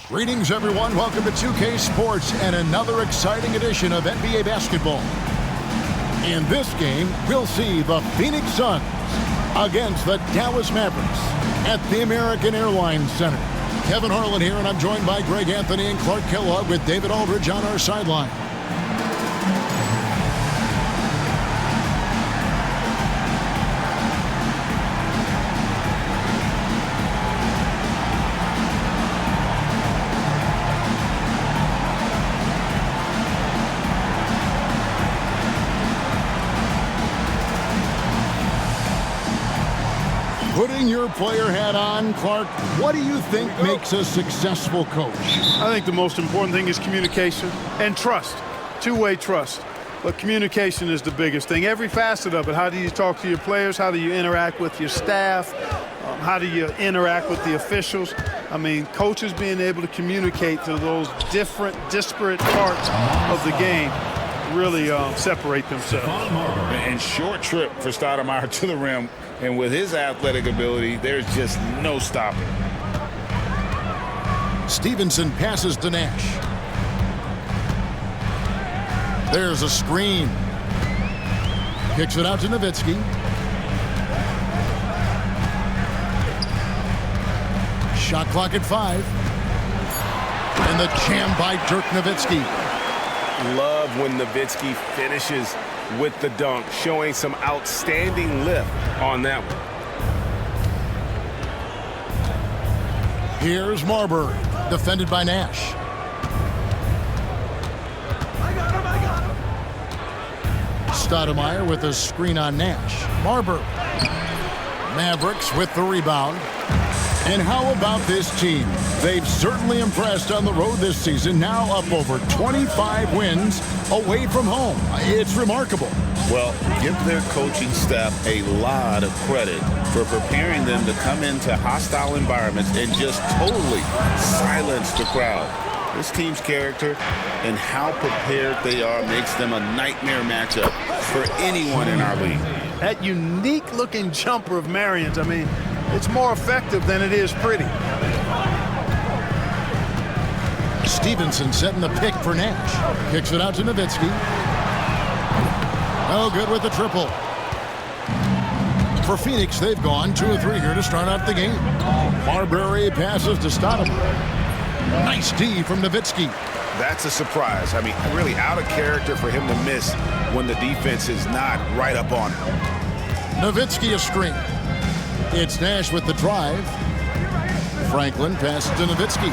Greetings, everyone. Welcome to 2K Sports and another exciting edition of NBA basketball. In this game, we'll see the Phoenix Suns against the Dallas Mavericks at the American Airlines Center. Kevin Harlan here, and I'm joined by Greg Anthony and Clark Kellogg with David Aldridge on our sideline. Putting your player hat on, Clark, what do you think makes a successful coach? I think the most important thing is communication and trust, two-way trust. But communication is the biggest thing. Every facet of it. How do you talk to your players? How do you interact with your staff? How do you interact with the officials? I mean, coaches being able to communicate to those different, disparate parts of the game really separate themselves. And short trip for Stoudemire to the rim. And with his athletic ability, there's just no stopping. Stevenson passes to Nash. There's a screen. Kicks it out to Nowitzki. Shot clock at 5. And the jam by Dirk Nowitzki. Love when Nowitzki finishes with the dunk, showing some outstanding lift on that one. Here's Marbury, defended by Nash. Stoudemire with a screen on Nash. Marbury. Mavericks with the rebound. And how about this team? They've certainly impressed on the road this season, now up over 25 wins away from home. It's remarkable. Well, give their coaching staff a lot of credit for preparing them to come into hostile environments and just totally silence the crowd. This team's character and how prepared they are makes them a nightmare matchup for anyone in our league. That unique-looking jumper of Marion's, I mean, it's more effective than it is pretty. Stevenson setting the pick for Nash. Kicks it out to Nowitzki. No good with the triple. For Phoenix, they've gone 2 of 3 here to start out the game. Marbury passes to Stoudemire. Nice D from Nowitzki. That's a surprise. I mean, really out of character for him to miss when the defense is not right up on him. Nowitzki a screen. It's Nash with the drive. Franklin passes to Nowitzki.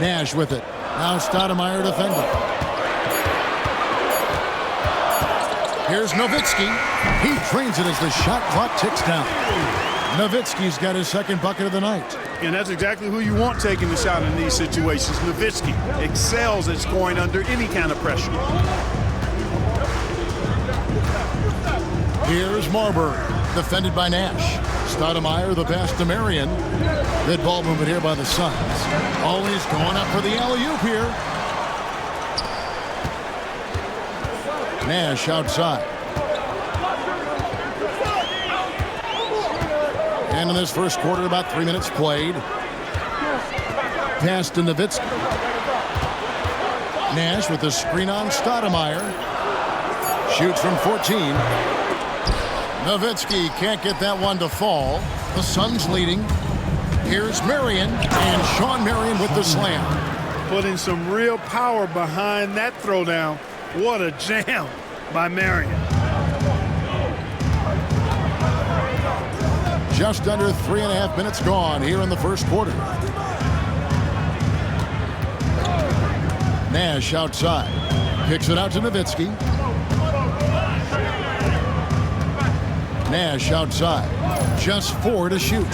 Nash with it. Now Stoudemire defending. Here's Nowitzki. He drains it as the shot clock ticks down. Nowitzki's got his second bucket of the night. And that's exactly who you want taking the shot in these situations. Nowitzki excels at scoring under any kind of pressure. Here's Marbury, defended by Nash. Stoudemire, the pass to Marion. Good ball movement here by the Suns. Always going up for the alley-oop here. Nash outside. And in this first quarter, about 3 minutes played. Pass to Nowitzki. Nash with the screen on Stoudemire. Shoots from 14. Nowitzki can't get that one to fall. The Suns leading. Here's Marion, and Sean Marion with the slam. Putting some real power behind that throwdown. What a jam by Marion. Just under 3.5 minutes gone here in the first quarter. Nash outside. Kicks it out to Nowitzki. Nash outside. Just 4 to shoot.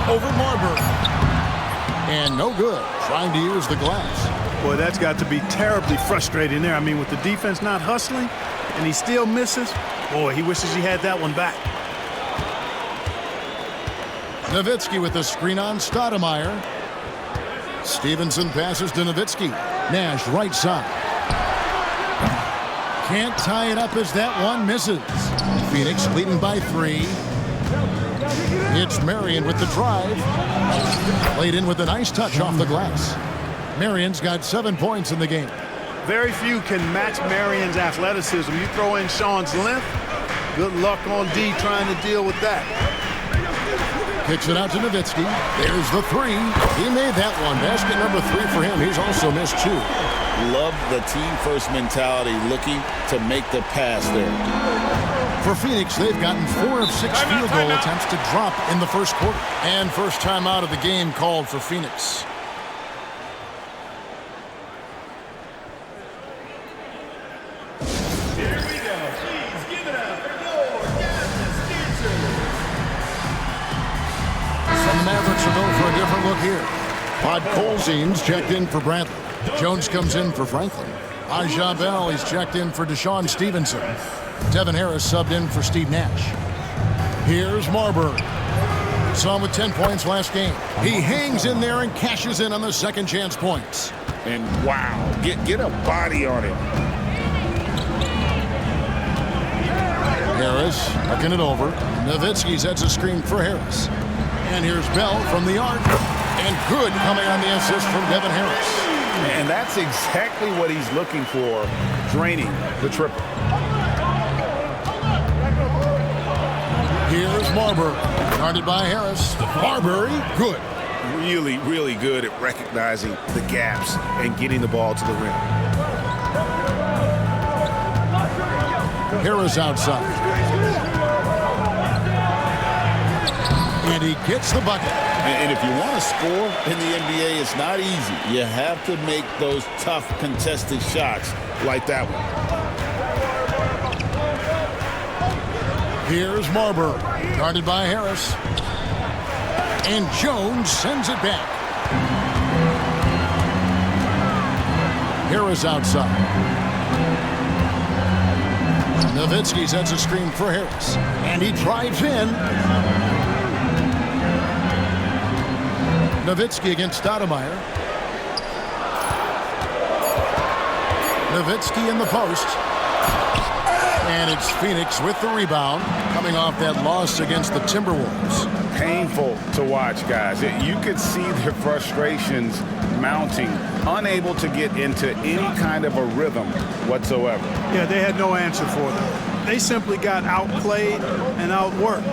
Over Marbury. And no good. Trying to use the glass. Boy, that's got to be terribly frustrating there. I mean, with the defense not hustling and he still misses, boy, he wishes he had that one back. Nowitzki with the screen on Stoudemire. Stevenson passes to Nowitzki. Nash right side. Can't tie it up as that one misses. Phoenix leading by 3. It's Marion with the drive. Laid in with a nice touch off the glass. Marion's got 7 points in the game. Very few can match Marion's athleticism. You throw in Sean's length, good luck on D trying to deal with that. Kicks it out to Nowitzki. There's the three. He made that one. Basket number 3 for him. He's also missed 2. Love the team-first mentality, looking to make the pass there. For Phoenix, they've gotten 4 of 6 field goal attempts to drop in the first quarter. And first time out of the game called for Phoenix. Mavericks will go for a different look here. Podkolzin's checked in for Bradley. Jones comes in for Franklin. Aja Bell, he's checked in for Deshaun Stevenson. Devin Harris subbed in for Steve Nash. Here's Marbury. Saw him with 10 points last game. He hangs in there and cashes in on the second chance points. And wow, get a body on it. Harris looking it over. Nowitzki sets a screen for Harris. And here's Bell from the arc. And good coming on the assist from Devin Harris. And that's exactly what he's looking for, draining the triple. Here's Marbury. Guarded by Harris. Marbury, good. Really, really good at recognizing the gaps and getting the ball to the rim. Harris outside. And he gets the bucket. And if you want to score in the NBA, it's not easy. You have to make those tough contested shots like that one. Here's Marbury, guarded by Harris. And Jones sends it back. Harris outside. Nowitzki sets a screen for Harris. And he drives in. Nowitzki against Stoudemire. Nowitzki in the post. And it's Phoenix with the rebound, coming off that loss against the Timberwolves. Painful to watch, guys. You could see their frustrations mounting, unable to get into any kind of a rhythm whatsoever. Yeah, they had no answer for them. They simply got outplayed and outworked.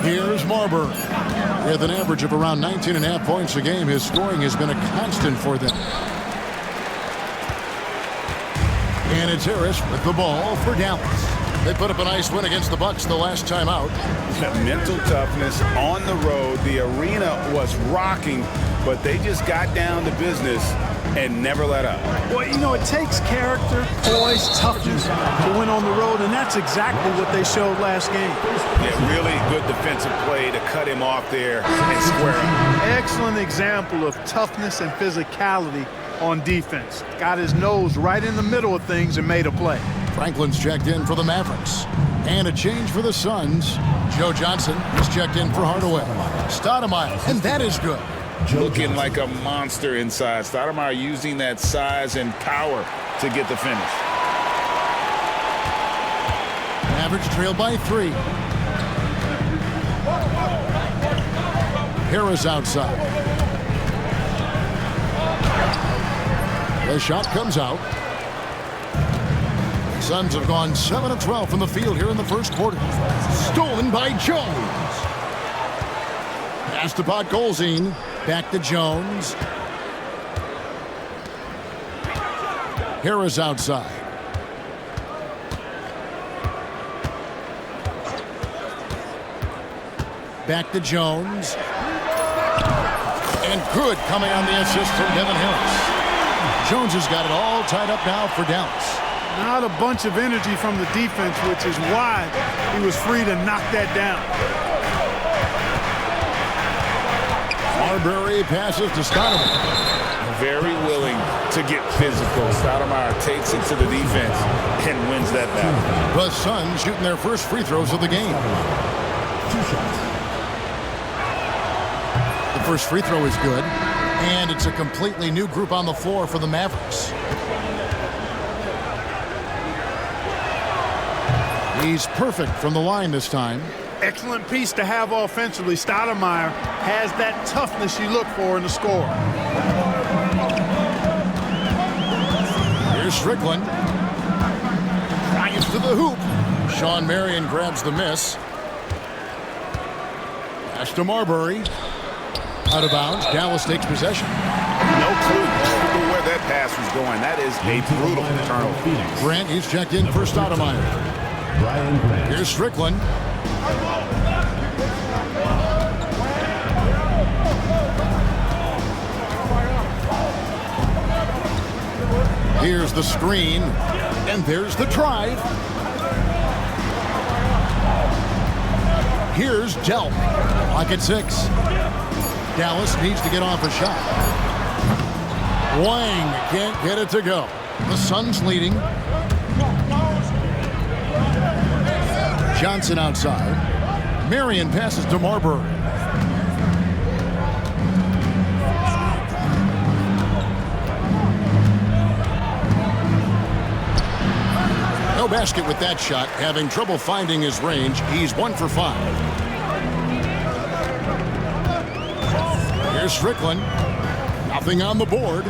Here's Marbury. With an average of around 19.5 points a game, his scoring has been a constant for them. And it's Harris with the ball for Dallas. They put up a nice win against the Bucks the last time out. Mental toughness on the road. The arena was rocking, but they just got down to business and never let up. Well, you know, it takes character, poise, toughness to win on the road, and that's exactly what they showed last game. Yeah, really good defensive play to cut him off there and square him. Excellent example of toughness and physicality on defense. Got his nose right in the middle of things and made a play. Franklin's checked in for the Mavericks. And a change for the Suns. Joe Johnson is checked in for Hardaway. Stoudemire, and that is good. Looking like a monster inside. Stoudemire using that size and power to get the finish. Mavericks trail by 3. Harris outside. The shot comes out. Suns have gone 7 of 12 from the field here in the first quarter. Stolen by Jones. Pass to Podkolzin. Back to Jones. Harris outside. Back to Jones. And good coming on the assist from Devin Harris. Jones has got it all tied up now for Dallas. Not a bunch of energy from the defense, which is why he was free to knock that down. Marbury passes to Stoudemire. Very willing to get physical. Stoudemire takes it to the defense and wins that battle. The Suns shooting their first free throws of the game. The first free throw is good, and it's a completely new group on the floor for the Mavericks. He's perfect from the line this time. Excellent piece to have offensively. Stoudemire has that toughness you look for in the score. Here's Strickland. Drives to the hoop. Sean Marion grabs the miss. Pass to Marbury. Out of bounds. Dallas takes possession. No clue where that pass was going. That is a brutal turnover. Grant is checked in for Stoudemire. Here's Strickland. Here's the screen, and there's the drive. Here's Delp. Clock at 6. Dallas needs to get off a shot. Wang can't get it to go. The Suns leading. Johnson outside. Marion passes to Marbury. No basket with that shot, having trouble finding his range. He's 1 for 5. Here's Strickland. Nothing on the board.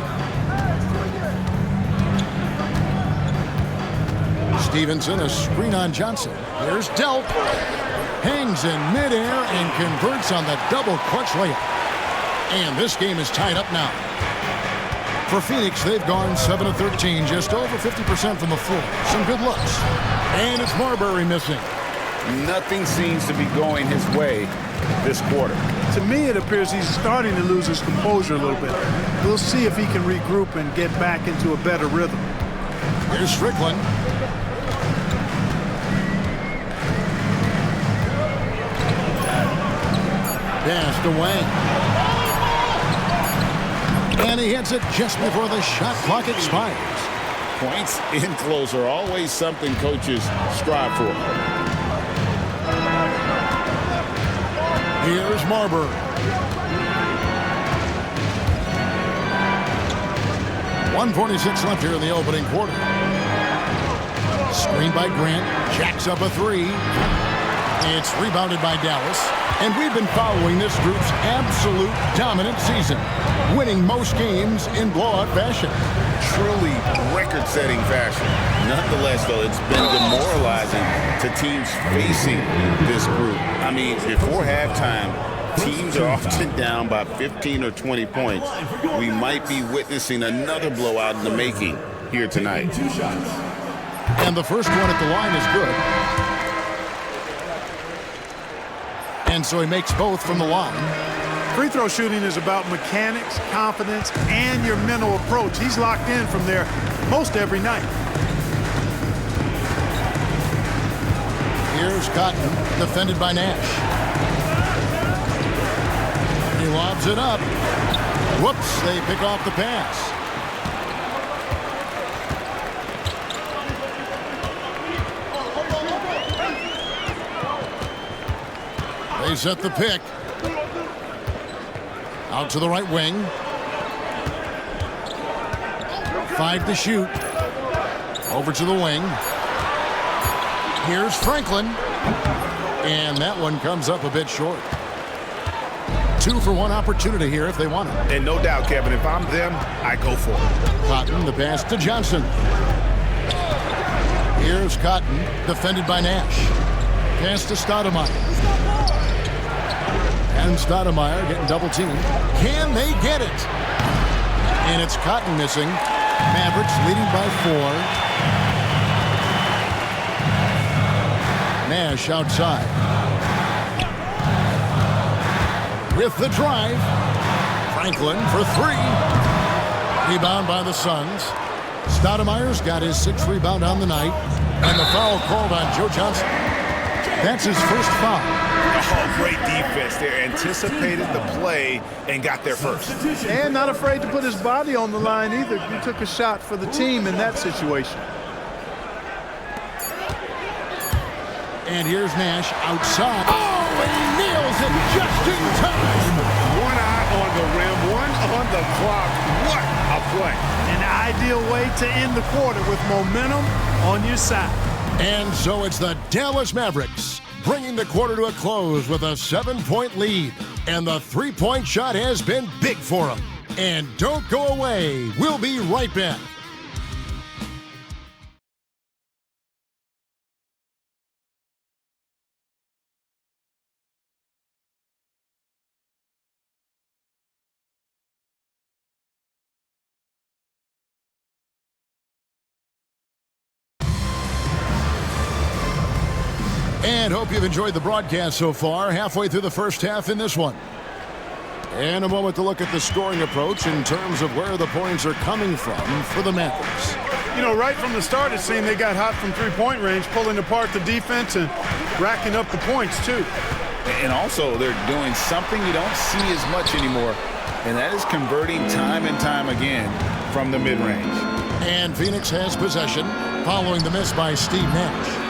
Stevenson, a screen on Johnson. Here's Delp. Hangs in midair and converts on the double clutch layup. And this game is tied up now. For Phoenix, they've gone 7 of 13, just over 50% from the floor. Some good looks. And it's Marbury missing. Nothing seems to be going his way this quarter. To me, it appears he's starting to lose his composure a little bit. We'll see if he can regroup and get back into a better rhythm. Here's Strickland. Pass to Wang. And he hits it just before the shot clock expires. Points in close are always something coaches strive for. Here's Marbury. .146 left here in the opening quarter. Screen by Grant. Jacks up a 3. It's rebounded by Dallas. And we've been following this group's absolute dominant season, winning most games in blowout fashion. Truly record-setting fashion. Nonetheless, though, it's been demoralizing to teams facing this group. I mean, before halftime, teams are often down by 15 or 20 points. We might be witnessing another blowout in the making here tonight. And the first one at the line is good. And so he makes both from the line. Free throw shooting is about mechanics, confidence, and your mental approach. He's locked in from there most every night. Here's Cotton, defended by Nash. He lobs it up. Whoops, they pick off the pass. They set the pick. Out to the right wing. 5 to shoot. Over to the wing. Here's Franklin. And that one comes up a bit short. 2 for 1 opportunity here if they want it. And no doubt, Kevin, if I'm them, I go for it. Cotton, the pass to Johnson. Here's Cotton, defended by Nash. Pass to Stoudemire. And Stoudemire getting double teamed. Can they get it? And it's Cotton missing. Mavericks leading by 4. Nash outside. With the drive. Franklin for 3. Rebound by the Suns. Stoudemire's got his 6th rebound on the night. And the foul called on Joe Johnson. That's his first foul. Oh, great defense there. Anticipated the play and got there first. And not afraid to put his body on the line either. He took a shot for the team in that situation. And here's Nash outside. Oh, and he nails it just in time. One eye on the rim, one on the clock. What a play. An ideal way to end the quarter with momentum on your side. And so it's the Dallas Mavericks, bringing the quarter to a close with a 7-point lead. And the three-point shot has been big for him. And don't go away. We'll be right back. And hope you've enjoyed the broadcast so far. Halfway through the first half in this one. And a moment to look at the scoring approach in terms of where the points are coming from for the Mavericks. You know, right from the start, it seemed they got hot from three-point range, pulling apart the defense and racking up the points, too. And also, they're doing something you don't see as much anymore, and that is converting time and time again from the mid-range. And Phoenix has possession following the miss by Steve Nash.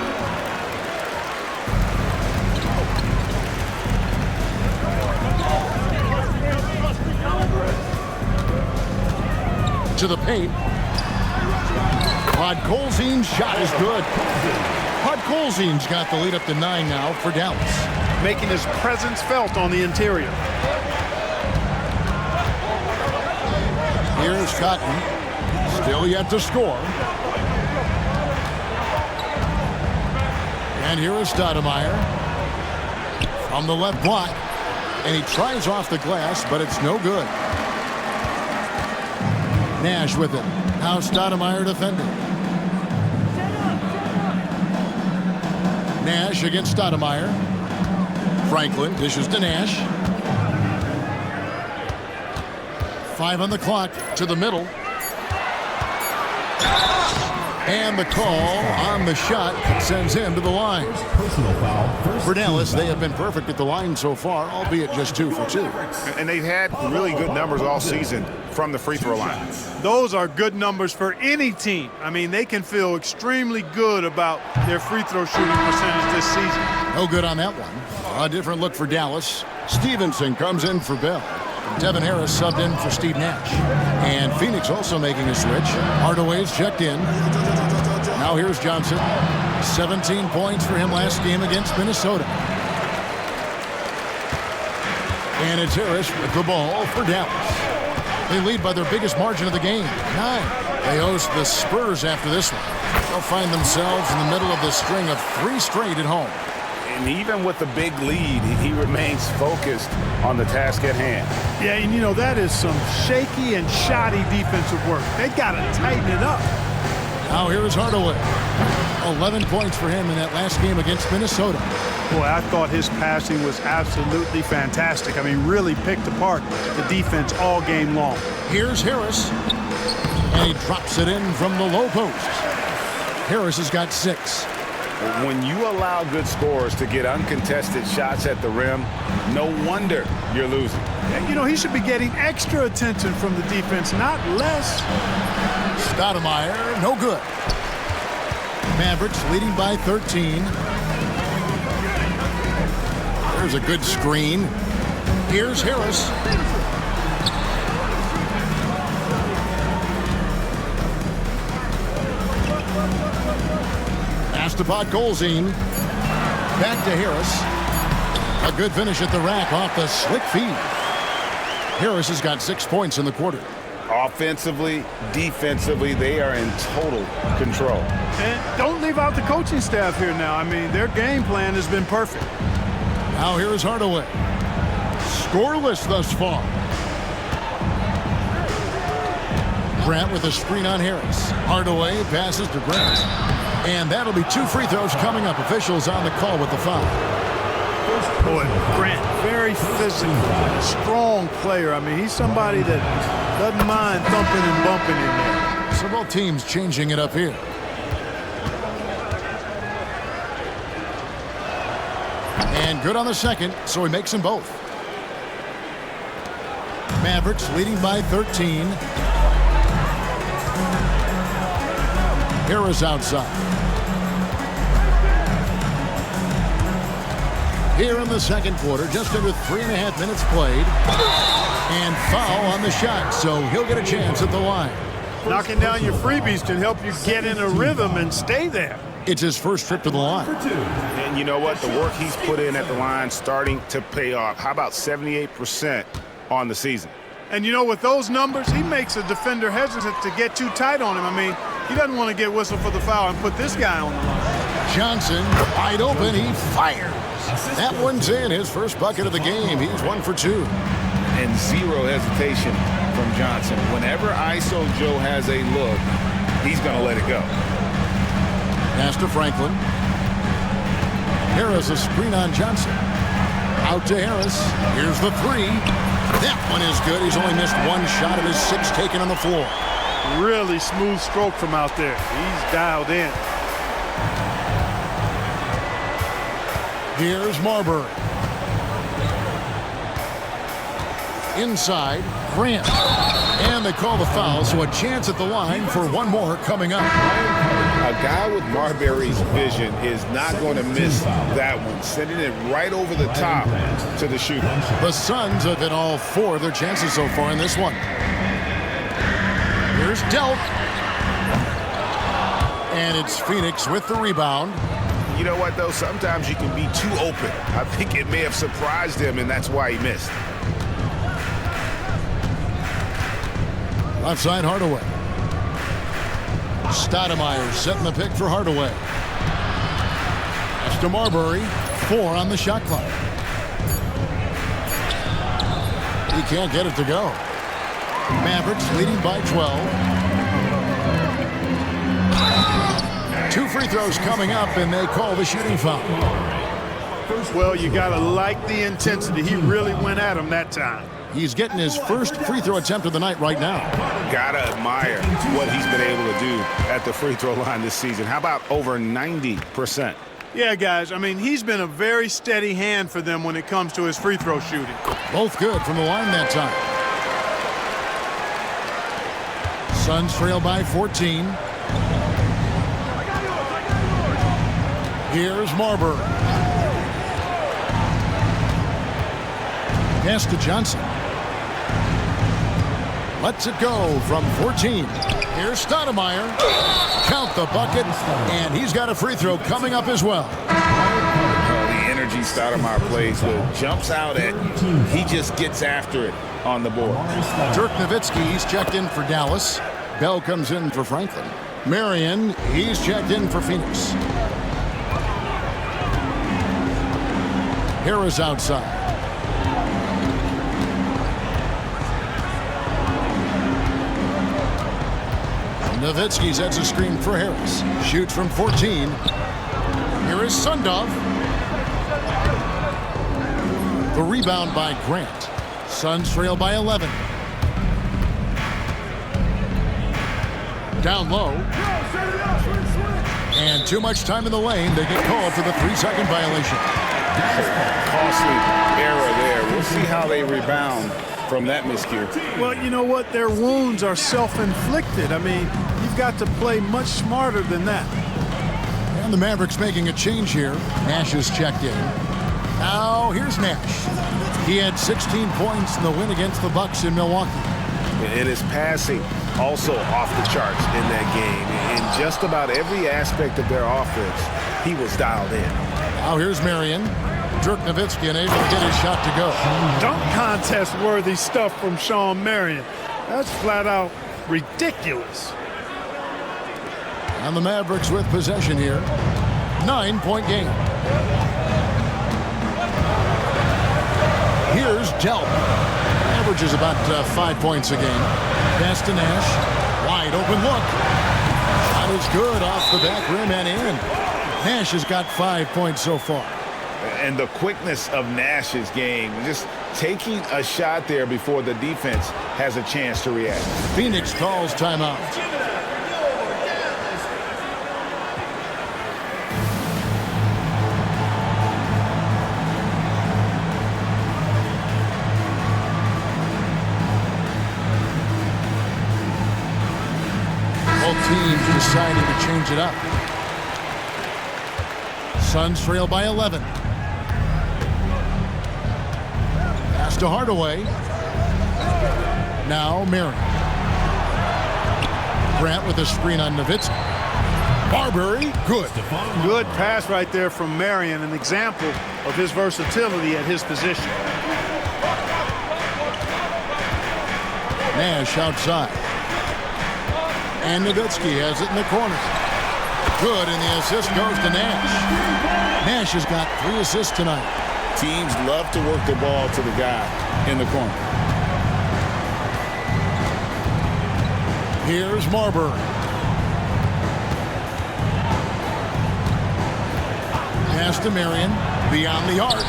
To the paint. Podkolzin's shot is good. Podkolzin's got the lead up to 9 now for Dallas. Making his presence felt on the interior. Here's Cotton. Still yet to score. And here is Stoudemire. From the left block. And he tries off the glass, but it's no good. Nash with it. Now Stoudemire defending. Nash against Stoudemire. Franklin dishes to Nash. 5 on the clock to the middle. And the call on the shot sends him to the line. Personal foul. For Dallas, they have been perfect at the line so far, albeit just 2 for 2. And they've had really good numbers all season from the free throw line. Those are good numbers for any team. I mean, they can feel extremely good about their free throw shooting percentage this season. No good on that one. A different look for Dallas. Stevenson comes in for Bell. Devin Harris subbed in for Steve Nash. And Phoenix also making a switch. Hardaway's checked in. Now here's Johnson. 17 points for him last game against Minnesota. And it's Harris with the ball for Dallas. They lead by their biggest margin of the game, 9. They host the Spurs after this one. They'll find themselves in the middle of the string of 3 straight at home. And even with the big lead, he remains focused on the task at hand. Yeah, and you know, that is some shaky and shoddy defensive work. They got to tighten it up. Now here is Hardaway. 11 points for him in that last game against Minnesota. Boy, I thought his passing was absolutely fantastic. I mean, really picked apart the defense all game long. Here's Harris. And he drops it in from the low post. Harris has got 6. When you allow good scorers to get uncontested shots at the rim, no wonder you're losing. And, you know, he should be getting extra attention from the defense, not less. Stoudemire, no good. Mavericks leading by 13. There's a good screen. Here's Harris. Pass to Podkolzin. Back to Harris. A good finish at the rack off the slick feed. Harris has got 6 points in the quarter. Offensively, defensively, they are in total control. And don't leave out the coaching staff here now. I mean, their game plan has been perfect. Now here's Hardaway. Scoreless thus far. Grant with a screen on Harris. Hardaway passes to Grant. And that'll be 2 free throws coming up. Officials on the call with the foul. Boy, Grant, very physical, strong player. I mean, he's somebody that doesn't mind thumping and bumping in there. So both teams changing it up here. And good on the second, so he makes them both. Mavericks leading by 13. Harris outside. Here in the second quarter, just under 3.5 minutes played. And foul on the shot, so he'll get a chance at the line. Knocking down your freebies can help you get in a rhythm and stay there. It's his first trip to the line. And you know what? The work he's put in at the line starting to pay off. How about 78% on the season? And you know, with those numbers, he makes a defender hesitant to get too tight on him. I mean, he doesn't want to get whistled for the foul and put this guy on the line. Johnson, wide open, he fires. That one's in, his first bucket of the game. He's 1 for 2. And zero hesitation from Johnson. Whenever ISO Joe has a look, he's going to let it go. Pass to Franklin. Harris a screen on Johnson. Out to Harris. Here's the 3. That one is good. He's only missed one shot of his 6 taken on the floor. Really smooth stroke from out there. He's dialed in. Here's Marbury. Inside, Grant. And they call the foul, so a chance at the line for one more coming up. A guy with Marbury's vision is not going to miss that one, sending it right over the top to the shooter. The Suns have hit all 4 of their chances so far in this one. Here's Delk. And it's Phoenix with the rebound. You know what, though? Sometimes you can be too open. I think it may have surprised him, and that's why he missed. Left side, Hardaway. Stoudemire setting the pick for Hardaway. That's to Marbury. 4 on the shot clock. He can't get it to go. Mavericks leading by 12. 2 free throws coming up, and they call the shooting foul. Well, you got to like the intensity. He really went at him that time. He's getting his first free throw attempt of the night right now. Gotta admire what he's been able to do at the free throw line this season. How about over 90%? Yeah, guys, I mean, he's been a very steady hand for them when it comes to his free throw shooting. Both good from the line that time. Suns trail by 14. Here's Marbury. Pass to Johnson. Lets it go from 14. Here's Stoudemire. Count the bucket, and he's got a free throw coming up as well. The energy Stoudemire plays with jumps out at. He just gets after it on the board. Dirk Nowitzki's checked in for Dallas. Bell comes in for Franklin. Marion, he's checked in for Phoenix. Harris outside. Nowitzki sets a screen for Harris. Shoots from 14. Here is Sundov. The rebound by Grant. Suns trail by 11. Down low. And too much time in the lane. They get called for the 3-second violation. Costly error there. We'll see how they rebound from that miscue. Well, you know what? Their wounds are self-inflicted. I mean, you've got to play much smarter than that. And the Mavericks making a change here. Nash is checked in. Now, here's Nash. He had 16 points in the win against the Bucks in Milwaukee. And his passing also off the charts in that game. In just about every aspect of their offense, he was dialed in. Now here's Marion. Dirk Nowitzki unable to get his shot to go. Dunk contest worthy stuff from Sean Marion. That's flat out ridiculous. And the Mavericks with possession here. 9-point game. Here's Delp. Averages about 5 points a game. Pass to Nash. Wide open look. Shot is good off the back rim and in. Nash has got 5 points so far. And the quickness of Nash's game, just taking a shot there before the defense has a chance to react. Phoenix calls timeout. Both teams deciding to change it up. Suns trail by 11. Pass to Hardaway. Now Marion. Grant with a screen on Nowitzki. Marbury, good. Good pass right there from Marion, an example of his versatility at his position. Nash outside. And Nowitzki has it in the corner. Good, and the assist goes to Nash. Nash has got 3 assists tonight. Teams love to work the ball to the guy in the corner. Here's Marbury. Pass to Marion, beyond the arc.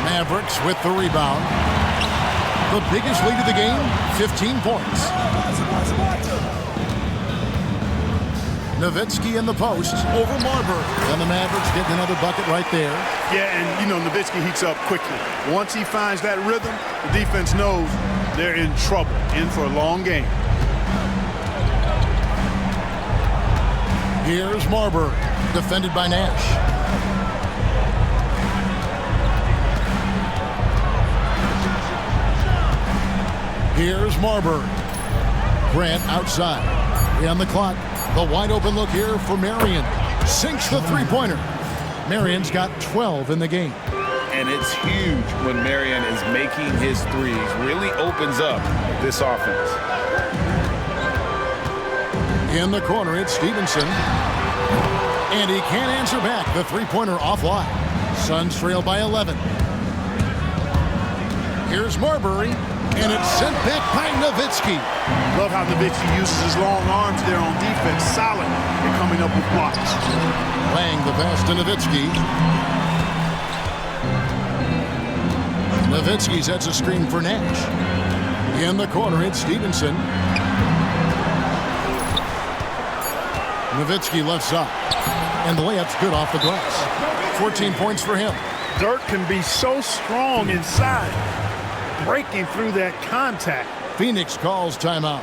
Mavericks with the rebound. The biggest lead of the game, 15 points. Nowitzki in the post over Marbury. And the Mavericks getting another bucket right there. Yeah, and you know, Nowitzki heats up quickly. Once he finds that rhythm, the defense knows they're in trouble, in for a long game. Here's Marbury, defended by Nash. Here's Marbury. Grant outside. 3 on the clock. The wide open look here for Marion. Sinks the three-pointer. Marion's got 12 in the game. And it's huge when Marion is making his threes. Really opens up this offense. In the corner, it's Stevenson. And he can't answer back. The three-pointer offline. Suns trail by 11. Here's Marbury. And it's sent back by Nowitzki. Love how Nowitzki uses his long arms there on defense. Solid in coming up with blocks. Lang the pass to Nowitzki. Nowitzki sets a screen for Nash. In the corner, it's Stevenson. Nowitzki left side. And the layup's good off the glass. 14 points for him. Dirk can be so strong inside, breaking through that contact. Phoenix calls timeout.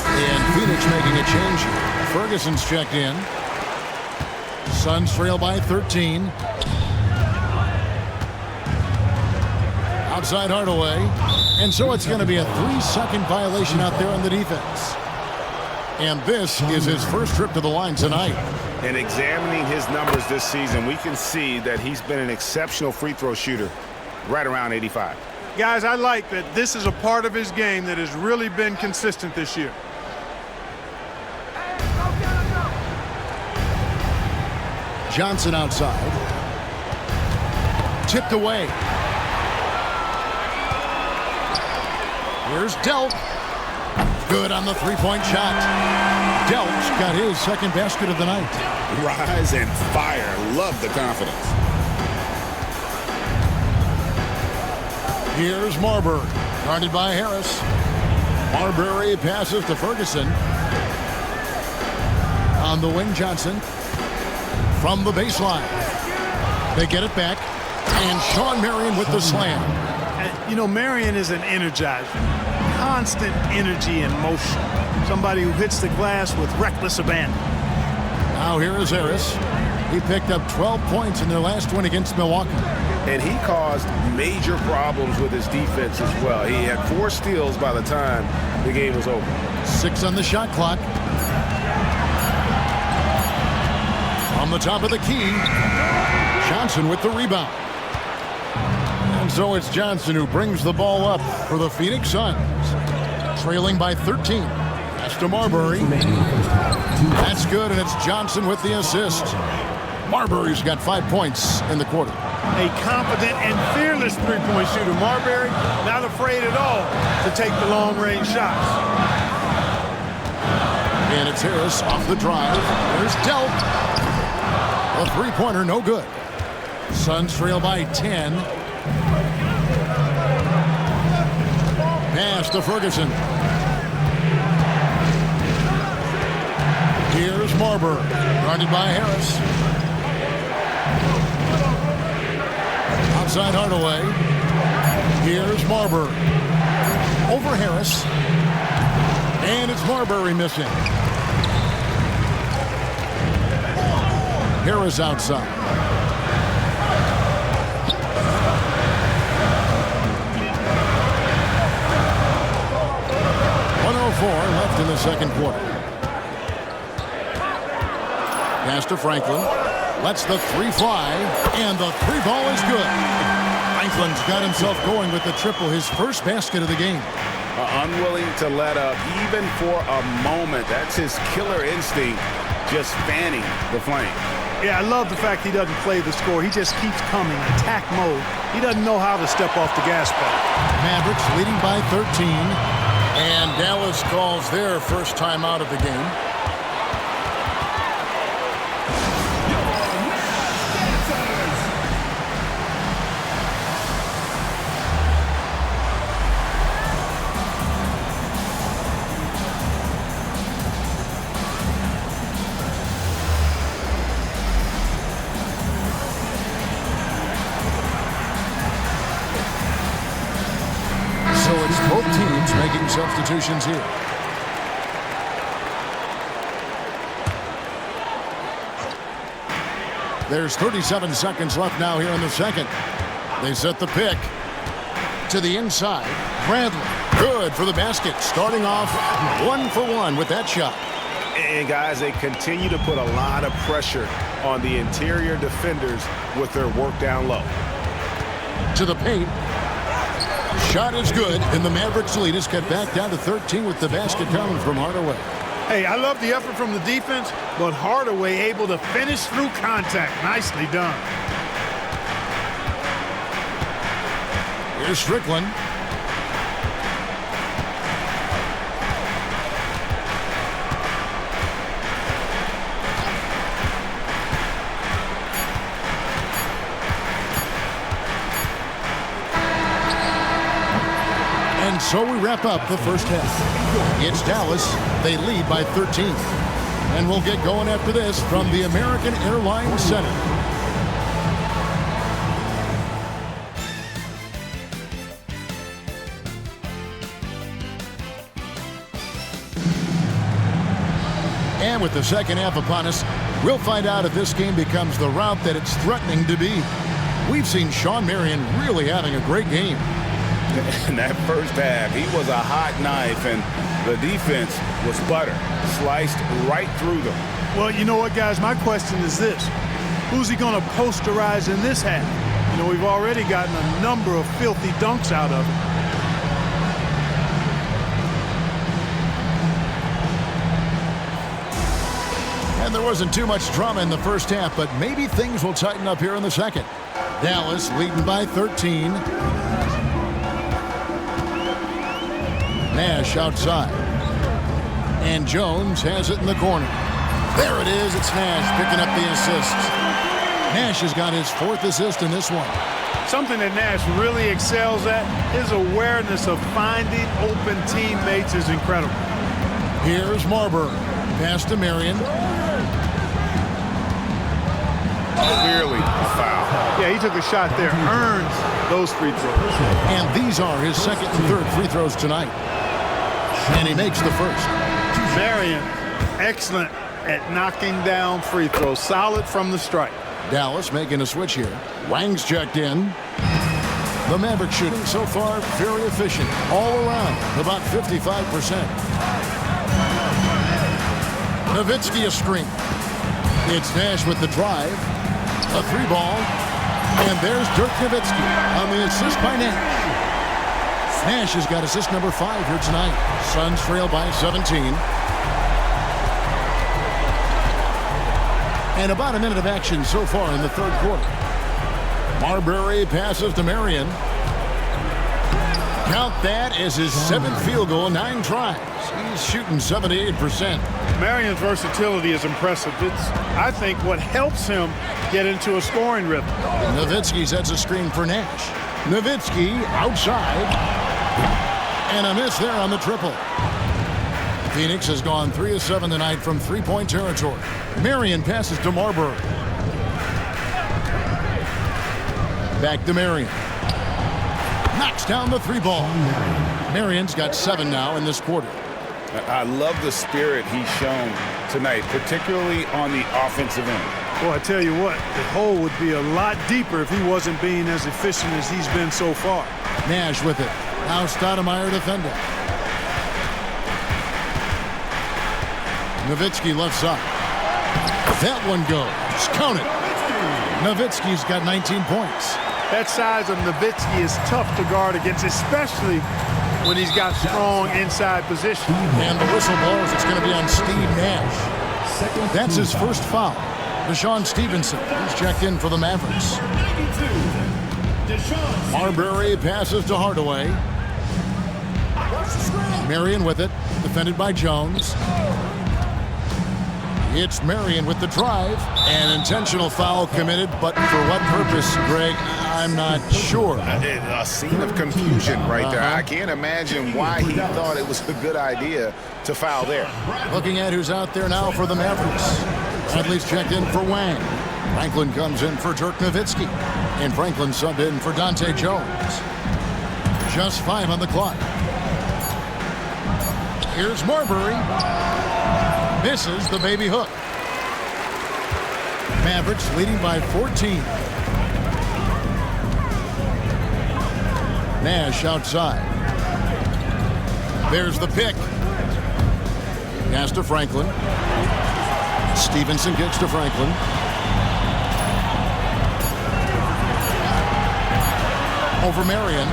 And Phoenix making a change here. Ferguson's checked in. Suns trail by 13. Outside Hardaway. And so it's going to be a 3-second violation out there on the defense. And this is his first trip to the line tonight. And examining his numbers this season, we can see that he's been an exceptional free throw shooter, right around 85. Guys, I like that this is a part of his game that has really been consistent this year. Johnson outside. Tipped away. Here's Delp. Good on the three-point shot. Delp's got his second basket of the night. Rise and fire. Love the confidence. Here's Marbury. Guarded by Harris. Marbury passes to Ferguson. On the wing, Johnson. From the baseline. They get it back. And Sean Marion with the slam. And, you know, Marion is an energizer. Constant energy and motion. Somebody who hits the glass with reckless abandon. Now here is Harris. He picked up 12 points in their last win against Milwaukee. And he caused major problems with his defense as well. He had 4 steals by the time the game was over. 6 on the shot clock. On the top of the key, Johnson with the rebound. And so it's Johnson who brings the ball up for the Phoenix Suns. Trailing by 13. Pass to Marbury. That's good, and it's Johnson with the assist. Marbury's got 5 points in the quarter. A confident and fearless three-point shooter. Marbury not afraid at all to take the long-range shots. And it's Harris off the drive. There's Delp. A three-pointer, no good. Suns trail by 10. Pass to Ferguson. Here's Marbury, guarded by Harris. Outside Hardaway. Here's Marbury. Over Harris. And it's Marbury missing. Harris outside. Left in the second quarter. Pass to Franklin. Lets the three fly, and the three ball is good. Franklin's got himself going with the triple, his first basket of the game. Unwilling to let up even for a moment. That's his killer instinct, just fanning the flame. Yeah, I love the fact he doesn't play the score. He just keeps coming, attack mode. He doesn't know how to step off the gas pedal. Mavericks leading by 13. And Dallas calls their first time out of the game. So it's both teams making substitutions here. There's 37 seconds left now here in the second. They set the pick to the inside. Bradley, good for the basket. Starting off 1 for 1 with that shot. And guys, they continue to put a lot of pressure on the interior defenders with their work down low. To the paint. Shot is good, and the Mavericks lead is cut back down to 13 with the basket coming from Hardaway. Hey, I love the effort from the defense, but Hardaway able to finish through contact. Nicely done. Here's Strickland. And so we wrap up the first half. It's Dallas. They lead by 13. And we'll get going after this from the American Airlines Center. And with the second half upon us, we'll find out if this game becomes the route that it's threatening to be. We've seen Shawn Marion really having a great game. In that first half, he was a hot knife, and the defense was butter, sliced right through them. Well, you know what, guys? My question is this. Who's he going to posterize in this half? You know, we've already gotten a number of filthy dunks out of him. And there wasn't too much drama in the first half, but maybe things will tighten up here in the second. Dallas leading by 13. Nash outside. And Jones has it in the corner. There it is. It's Nash picking up the assist. Nash has got his fourth assist in this one. Something that Nash really excels at, his awareness of finding open teammates is incredible. Here's Marbury. Pass to Marion. Clearly a foul. Yeah, he took a shot there. Earns those free throws. And these are his second and third free throws tonight. And he makes the first. Marion, excellent at knocking down free throws. Solid from the stripe. Dallas making a switch here. Wang's checked in. The Mavericks shooting so far very efficient. All around, about 55%. Nowitzki a screen. It's Nash with the drive. A three ball. And there's Dirk Nowitzki on the assist by Nash. Nash has got assist number 5 here tonight. Suns trail by 17. And about a minute of action so far in the third quarter. Marbury passes to Marion. Count that as his 7th field goal, 9 tries. He's shooting 78%. Marion's versatility is impressive. It's, I think, what helps him get into a scoring rhythm. Nowitzki sets a screen for Nash. Nowitzki outside. And a miss there on the triple. Phoenix has gone 3 of 7 tonight from three-point territory. Marion passes to Marbury. Back to Marion. Knocks down the three ball. Marion's got 7 now in this quarter. I love the spirit he's shown tonight, particularly on the offensive end. Well, I tell you what, the hole would be a lot deeper if he wasn't being as efficient as he's been so far. Nash with it. Now Stoudemire defending. Nowitzki left side. That one goes. Count it. Nowitzki's got 19 points. That size of Nowitzki is tough to guard against, especially when he's got strong inside position. And the whistle blows. It's going to be on Steve Nash. That's his first foul. Deshaun Stevenson is checked in for the Mavericks. Marbury passes to Hardaway. Marion with it, defended by Jones. It's Marion with the drive. An intentional foul committed, but for what purpose, Greg? I'm not sure. A scene of confusion right there. I can't imagine why he thought it was a good idea to foul there. Looking at who's out there now for the Mavericks. Bradley's checked in for Wang. Franklin comes in for Dirk Nowitzki. And Franklin subbed in for Dante Jones. Just 5 on the clock. Here's Marbury. Misses the baby hook. Mavericks leading by 14. Nash outside. There's the pick. Pass to Franklin. Stevenson kicks to Franklin. Over Marion.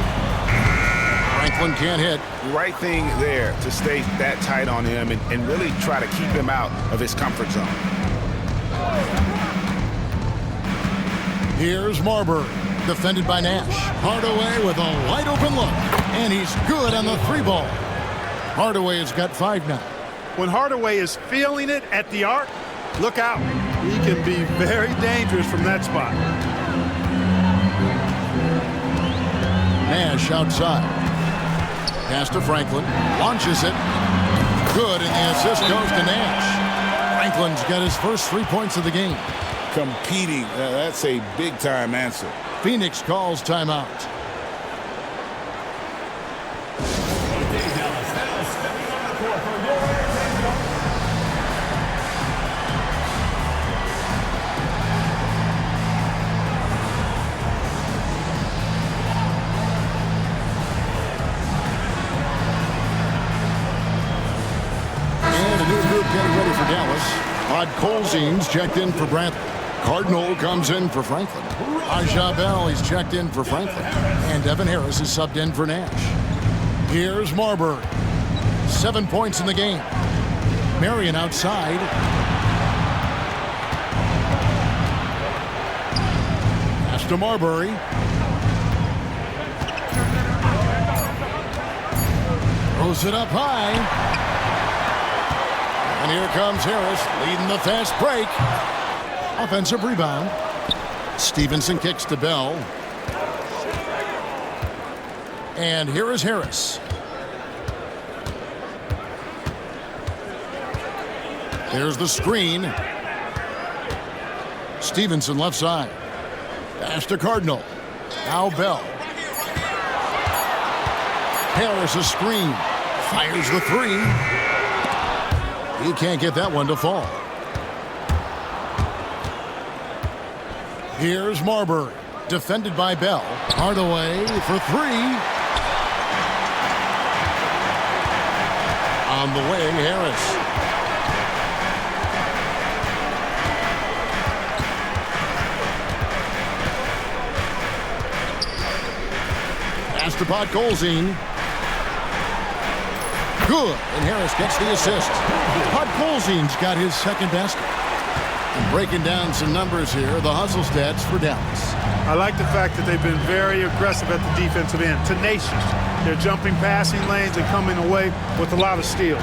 Franklin can't hit. Right thing there to stay that tight on him and really try to keep him out of his comfort zone. Here's Marbury, defended by Nash. Hardaway with a wide open look. And he's good on the 3-ball. Hardaway has got 5 now. When Hardaway is feeling it at the arc, look out. He can be very dangerous from that spot. Nash outside. Pass to Franklin. Launches it. Good, and the assist goes to Nash. Franklin's got his first 3 points of the game. Competing, that's a big-time answer. Phoenix calls timeout. Getting ready for Dallas. Rod Colzine's checked in for Bradley. Cardinal comes in for Franklin. Aja Bell, he's checked in for Franklin. And Devin Harris is subbed in for Nash. Here's Marbury. 7 points in the game. Marion outside. Pass to Marbury. Throws it up high. And here comes Harris, leading the fast break. Offensive rebound. Stevenson kicks to Bell. And here is Harris. There's the screen. Stevenson left side. Pass to Cardinal. Now Bell. Harris a screen. Fires the 3. He can't get that one to fall. Here's Marbury, defended by Bell. Hardaway for 3. On the wing, Harris. Pass to Colzine. Good, and Harris gets the assist. Colzine's got his second basket. And breaking down some numbers here, the hustle stats for Dallas. I like the fact that they've been very aggressive at the defensive end, tenacious. They're jumping passing lanes and coming away with a lot of steals.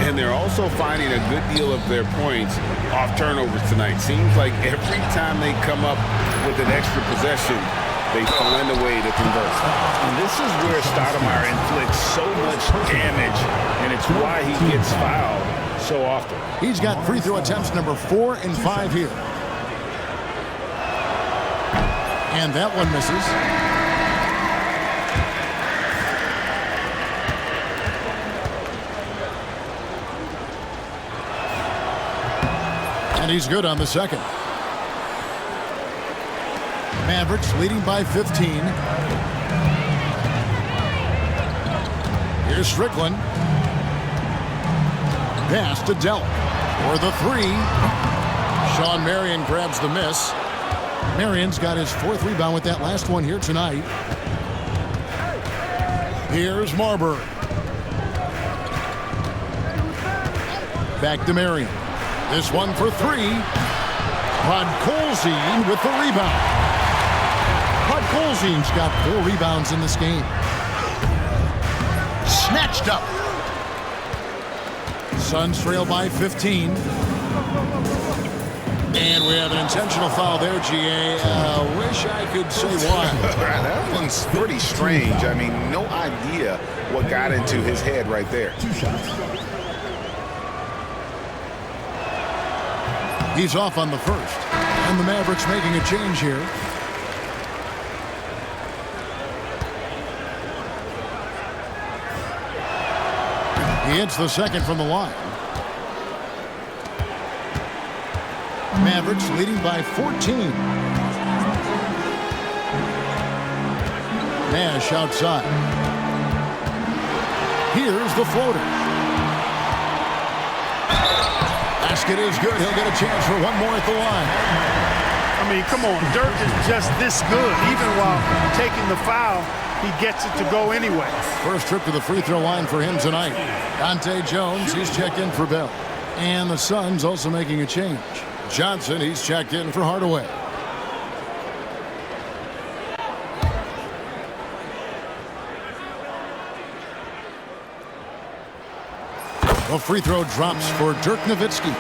And they're also finding a good deal of their points off turnovers tonight. Seems like every time they come up with an extra possession, they find a way to convert. And this is where Stoudemire inflicts so much damage, and it's why he gets fouled so often. He's got free throw attempts number 4 and 5 here. And that one misses. And he's good on the second. Mavericks leading by 15. Here's Strickland. Pass to Delk for the three. Sean Marion grabs the miss. Marion's got his 4th rebound with that last one here tonight. Here's Marbury. Back to Marion. This one for 3. Podkolzin with the rebound. Podkolzin's got 4 rebounds in this game. Snatched up. Suns trail by 15. And we have an intentional foul there, GA. Wish I could say why. That one's pretty strange. I mean, no idea what got into his head right there. He's off on the first. And the Mavericks making a change here. He hits the second from the line. Mavericks leading by 14. Nash outside. Here's the floater. Basket is good. He'll get a chance for one more at the line. I mean, come on. Dirk is just this good. Even while taking the foul, he gets it to go anyway. First trip to the free throw line for him tonight. Dante Jones, he's checked in for Bell. And the Suns also making a change. Johnson, he's checked in for Hardaway. The free throw drops for Dirk Nowitzki.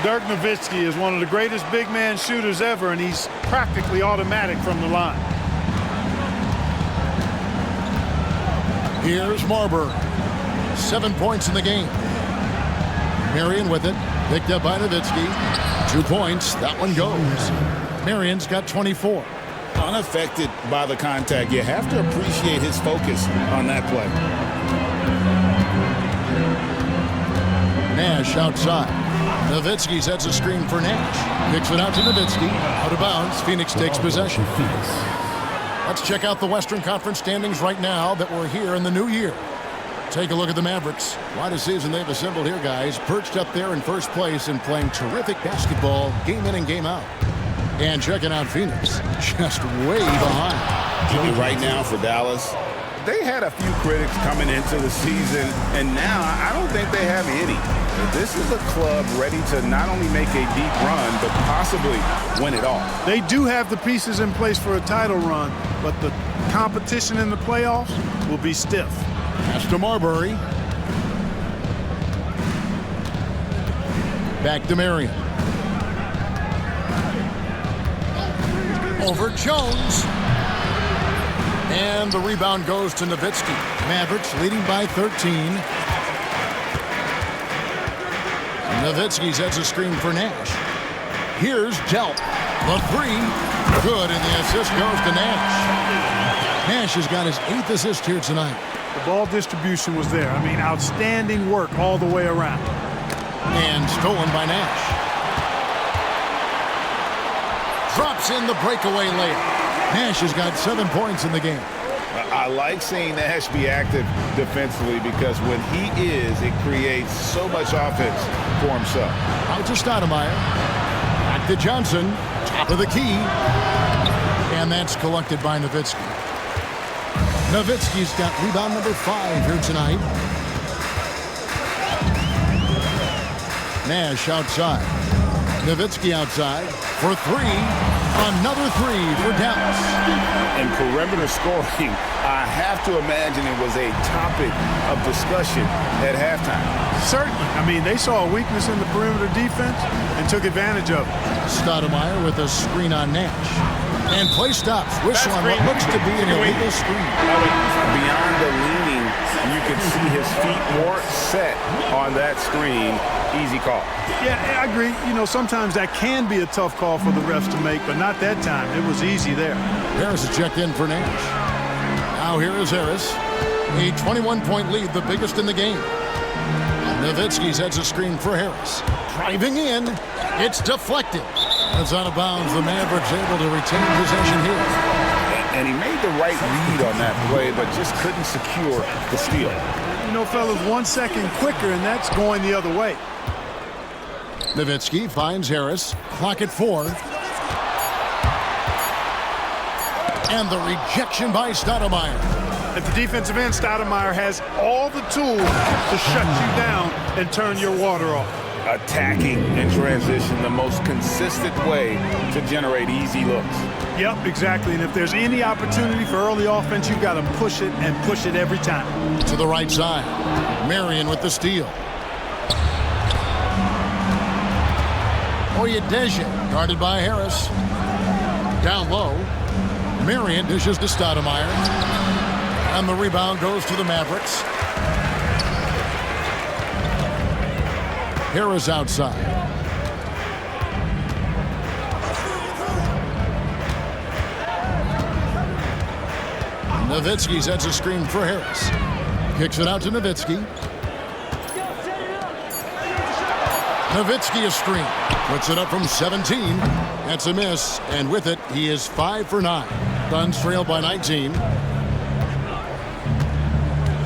Dirk Nowitzki is one of the greatest big man shooters ever, and he's practically automatic from the line. Here's Marbury. 7 points in the game. Marion with it. Picked up by Nowitzki. 2 points. That one goes. Marion's got 24. Unaffected by the contact. You have to appreciate his focus on that play. Nash outside. Nowitzki sets a screen for Nash. Kicks it out to Nowitzki. Out of bounds. Phoenix takes possession. Let's check out the Western Conference standings right now that we're here in the new year. Take a look at the Mavericks. What a season they've assembled here, guys. Perched up there in first place and playing terrific basketball game in and game out. And checking out Phoenix, just way behind. Right now for Dallas, they had a few critics coming into the season, and now I don't think they have any. This is a club ready to not only make a deep run, but possibly win it all. They do have the pieces in place for a title run, but the competition in the playoffs will be stiff. Pass to Marbury. Back to Marion. Over Jones. And the rebound goes to Nowitzki. Mavericks leading by 13. Nowitzki sets a screen for Nash. Here's Delp. The three. Good, and the assist goes to Nash. Nash has got his 8th assist here tonight. The ball distribution was there. I mean, outstanding work all the way around. And stolen by Nash. Drops in the breakaway layup. Nash has got 7 points in the game. I like seeing Nash be active defensively because when he is, it creates so much offense for himself. Out to Stoudemire. Back to Johnson. Top of the key. And that's collected by Nowitzki. Nowitzki's got rebound number 5 here tonight. Nash outside. Nowitzki outside for 3. Another 3 for Dallas. And perimeter scoring, I have to imagine it was a topic of discussion at halftime. Certainly. I mean, they saw a weakness in the perimeter defense and took advantage of it. Stoudemire with a screen on Nash. And play stops. Whistle on what looks to be an illegal screen. Beyond the leaning, you can see his feet weren't set on that screen. Easy call. Yeah, I agree. You know, sometimes that can be a tough call for the refs to make, but not that time. It was easy there. Harris has checked in for Nash. Now here is Harris. A 21-point lead, the biggest in the game. Nowitzki sets a screen for Harris. Driving in. It's deflected. It's out of bounds. The Mavericks able to retain possession here. And he made the right read on that play, but just couldn't secure the steal. You know, fellas, 1 second quicker, and that's going the other way. Nowitzki finds Harris. Clock at 4. And the rejection by Stoudemire. At the defensive end, Stoudemire has all the tools to shut you down and turn your water off. Attacking in transition, the most consistent way to generate easy looks. Yep, exactly. And if there's any opportunity for early offense, you've got to push it and push it every time. To the right side. Marion with the steal. Oyedeji guarded by Harris. Down low. Marion dishes to Stoudemire. And the rebound goes to the Mavericks. Harris outside. Nowitzki sets a screen for Harris. Kicks it out to Nowitzki. Nowitzki a screen. Puts it up from 17. That's a miss. And with it, he is 5 for 9. Suns trail by 19.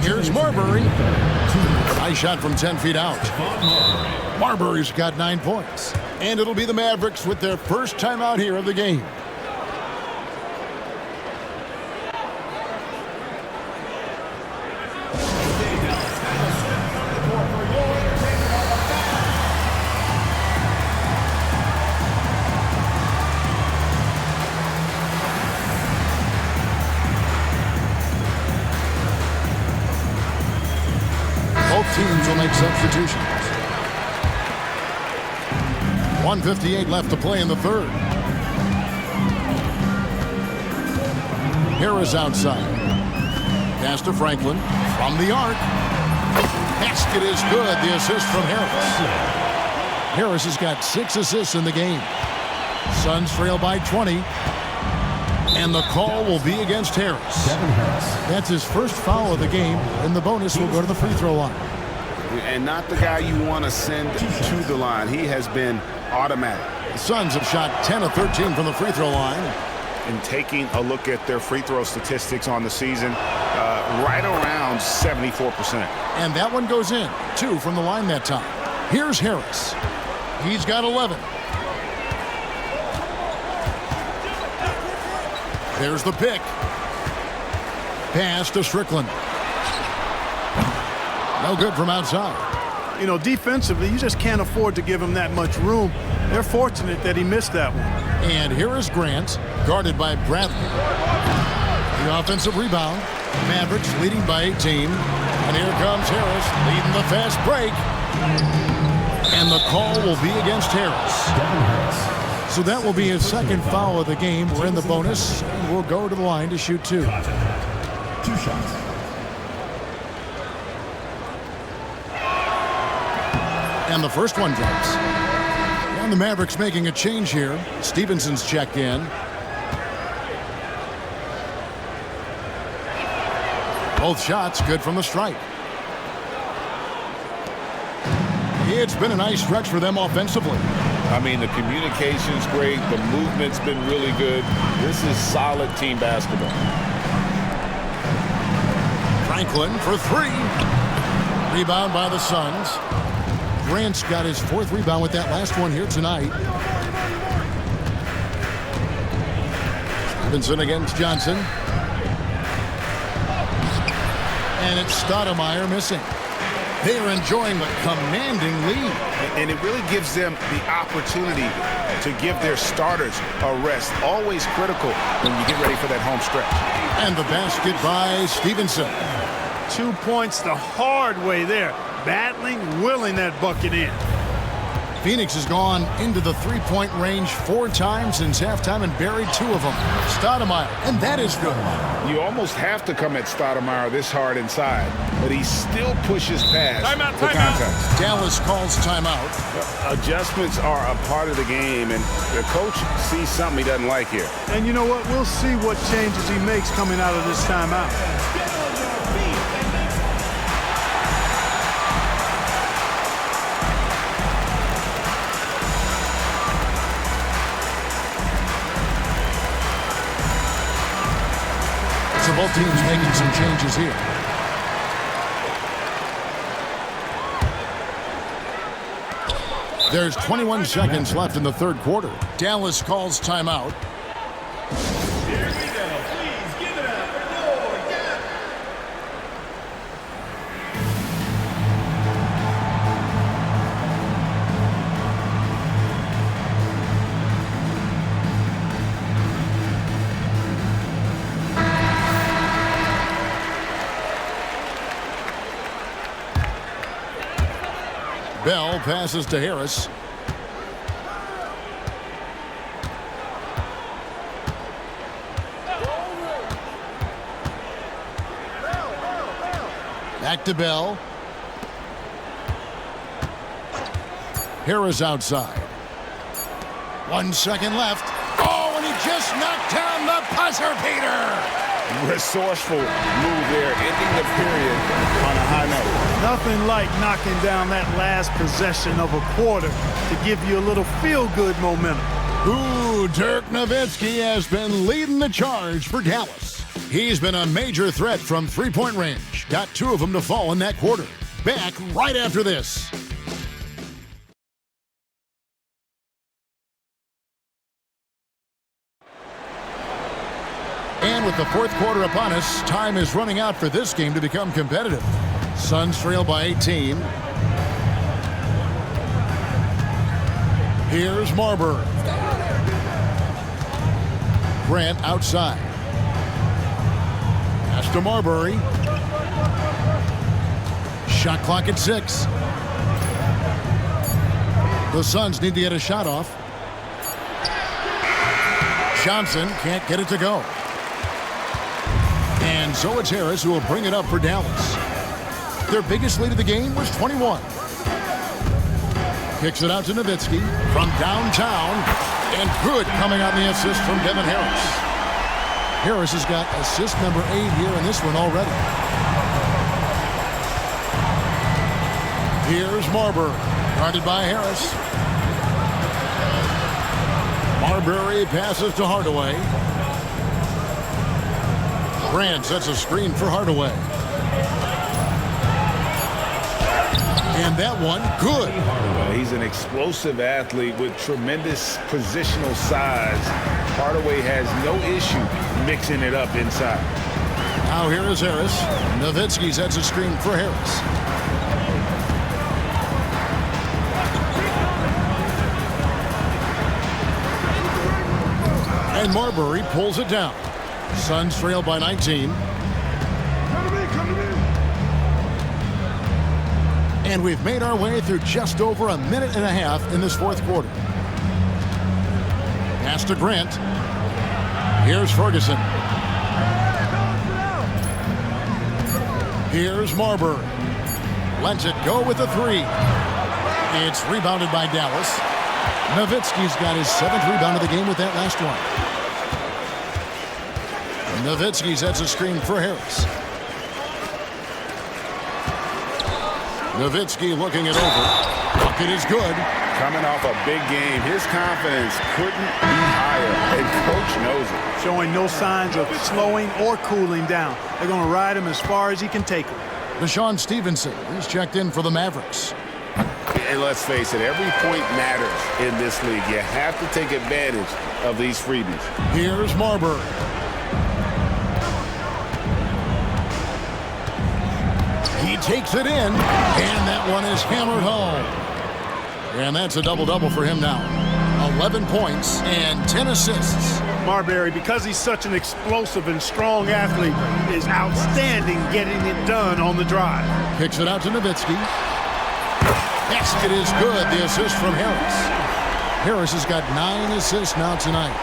Here's Marbury. Nice shot from 10 feet out. Marbury's got 9 points. And it'll be the Mavericks with their first timeout here of the game. Both teams will make substitutions. 1:58 left to play in the third. Harris outside. Pass to Franklin from the arc. Basket is good. The assist from Harris. Harris has got 6 assists in the game. Suns trail by 20. And the call will be against Harris. That's his first foul of the game, and the bonus will go to the free throw line. And not the guy you want to send to the line. He has been automatic. The Suns have shot 10 of 13 from the free throw line. And taking a look at their free throw statistics on the season, right around 74%. And that one goes in. 2 from the line that time. Here's Harris. He's got 11. There's the pick. Pass to Strickland. No good from outside. You know, defensively, you just can't afford to give him that much room. They're fortunate that he missed that one. And here is Grant, guarded by Bradley. The offensive rebound. Mavericks leading by 18. And here comes Harris, leading the fast break. And the call will be against Harris. So that will be his second foul of the game. We're in the bonus. And we'll go to the line to shoot 2. 2 shots. And the first one drops. And the Mavericks making a change here. Stevenson's checked in. Both shots good from the stripe. It's been a nice stretch for them offensively. I mean, the communication's great. The movement's been really good. This is solid team basketball. Franklin for 3. Rebound by the Suns. Grant's got his 4th rebound with that last one here tonight. Stevenson against Johnson. And it's Stoudemire missing. They are enjoying a commanding lead. And it really gives them the opportunity to give their starters a rest. Always critical when you get ready for that home stretch. And the basket by Stevenson. 2 points the hard way there. Battling, willing that bucket in. Phoenix has gone into the 3-point range 4 times since halftime and buried 2 of them. Stoudemire, and that is good. You almost have to come at Stoudemire this hard inside, but he still pushes past the contact. Dallas calls timeout. Adjustments are a part of the game, and the coach sees something he doesn't like here. And you know what? We'll see what changes he makes coming out of this timeout. So both teams making some changes here. There's 21 seconds left in the third quarter. Dallas calls timeout. Here we go. Please give it up for your gap. Bell passes to Harris. Back to Bell. Harris outside. 1 second left. Oh, and he just knocked down the buzzer beater. Resourceful move there, ending the period on a high note. Nothing like knocking down that last possession of a quarter to give you a little feel-good momentum. Ooh, Dirk Nowitzki has been leading the charge for Dallas. He's been a major threat from three-point range. Got 2 of them to fall in that quarter. Back right after this. And with the fourth quarter upon us, time is running out for this game to become competitive. Suns trail by 18. Here's Marbury. Grant outside. Pass to Marbury. Shot clock at 6. The Suns need to get a shot off. Johnson can't get it to go. And so it's Harris who will bring it up for Dallas. Their biggest lead of the game was 21. Kicks it out to Nowitzki from downtown. And good coming on the assist from Devin Harris. Harris has got assist number 8 here in this one already. Here's Marbury, guarded by Harris. Marbury passes to Hardaway. Grant sets a screen for Hardaway. And that one, good. He's an explosive athlete with tremendous positional size. Hardaway has no issue mixing it up inside. Now here is Harris. Nowitzki sets a screen for Harris. And Marbury pulls it down. Suns trail by 19. And we've made our way through just over a minute and a half in this fourth quarter. Pass to Grant. Here's Ferguson. Here's Marbury. Lets it go with a 3. It's rebounded by Dallas. Nowitzki's got his 7th rebound of the game with that last one. Nowitzki sets a screen for Harris. Nowitzki looking it over. Bucket is good. Coming off a big game, his confidence couldn't be higher, and coach knows it. Showing no signs of slowing or cooling down. They're going to ride him as far as he can take him. Deshaun Stevenson is checked in for the Mavericks. And let's face it, every point matters in this league. You have to take advantage of these freebies. Here's Marbury. He takes it in, and that one is hammered home. And that's a double-double for him now. 11 points and 10 assists. Marbury, because he's such an explosive and strong athlete, is outstanding getting it done on the drive. Kicks it out to Nowitzki. Basket is good. The assist from Harris. Harris has got 9 assists now tonight.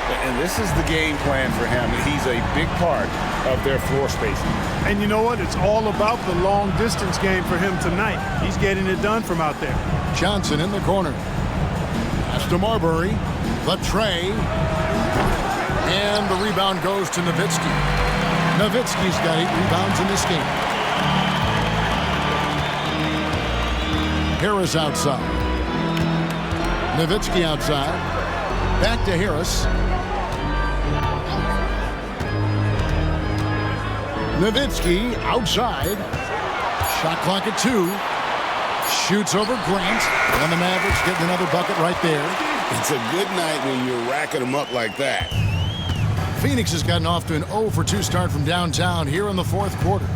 And this is the game plan for him. He's a big part of their floor spacing. And you know what? It's all about the long distance game for him tonight. He's getting it done from out there. Johnson in the corner. Pass to Marbury. The tray. And the rebound goes to Nowitzki. Nowitzki's got 8 rebounds in this game. Harris outside. Nowitzki outside. Back to Harris. Nowitzki outside. Shot clock at 2. Shoots over Grant. And the Mavericks getting another bucket right there. It's a good night when you're racking them up like that. Phoenix has gotten off to an 0 for 2 start from downtown here in the fourth quarter.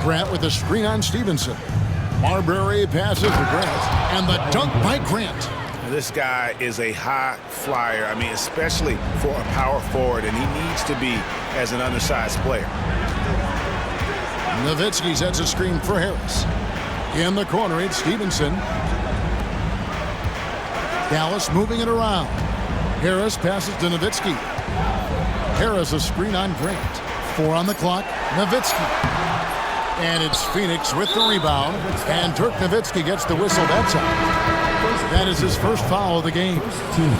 Grant with a screen on Stevenson. Marbury passes to Grant. And the dunk by Grant. This guy is a high flyer. I mean, especially for a power forward, and he needs to be as an undersized player. Nowitzki sets a screen for Harris. In the corner, it's Stevenson. Dallas moving it around. Harris passes to Nowitzki. Harris a screen on Grant. 4 on the clock. Nowitzki. And it's Phoenix with the rebound. And Dirk Nowitzki gets the whistle that time. That is his first foul of the game.